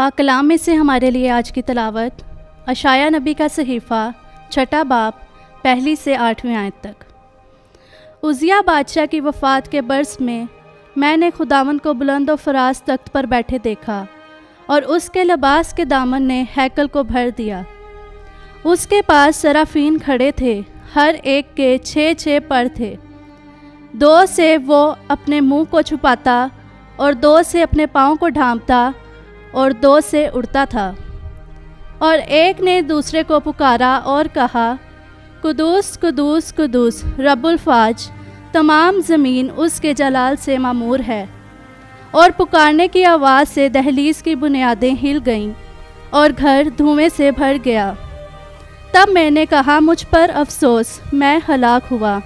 पाक कलाम में से हमारे लिए आज की तलावत अशाया नबी का सहीफ़ा छठा बाब 1 से 8 आयत तक। उज़िया बादशाह की वफ़ात के बरस में मैंने खुदावंद को बुलंद और फराज तख्त पर बैठे देखा और उसके लिबास के दामन ने हैकल को भर दिया। उसके पास सराफीन खड़े थे, हर एक के 6 पर थे। 2 से वो अपने मुंह को छुपाता और 2 से अपने पाँव को ढांपता और 2 से उड़ता था। और एक ने दूसरे को पुकारा और कहा, कुदूस कुदूस कुदूस रब्बुल फ़ाज, तमाम ज़मीन उसके जलाल से मामूर है। और पुकारने की आवाज़ से दहलीज की बुनियादें हिल गईं और घर धुएं से भर गया। तब मैंने कहा, मुझ पर अफसोस, मैं हलाक हुआ,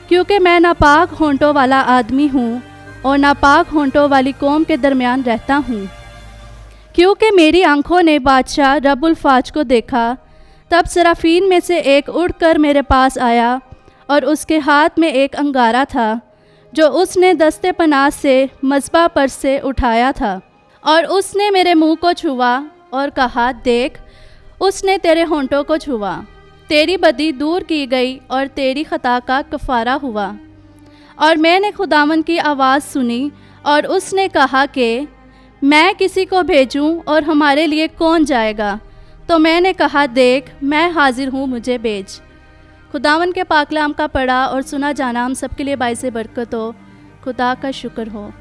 क्योंकि मैं नापाक होंठों वाला आदमी हूँ और नापाक होंठों वाली कौम के दरमियान रहता हूँ। क्योंकि मेरी आंखों ने बादशाह रब्बुल फ़ाज को देखा। तब सराफीन में से एक उड़कर मेरे पास आया और उसके हाथ में एक अंगारा था जो उसने दस्ते पनाह से मज़बा पर से उठाया था। और उसने मेरे मुंह को छुआ और कहा, देख, उसने तेरे होंठों को छुआ, तेरी बदी दूर की गई और तेरी खता का कफ़ारा हुआ। और मैंने खुदावंद की आवाज़ सुनी और उसने कहा कि मैं किसी को भेजूं और हमारे लिए कौन जाएगा? तो मैंने कहा, देख, मैं हाजिर हूँ, मुझे भेज। खुदावंद के पाक कलाम का पढ़ा और सुना जाना हम सबके लिए बाइसे बरकत हो। खुदा का शुक्र हो।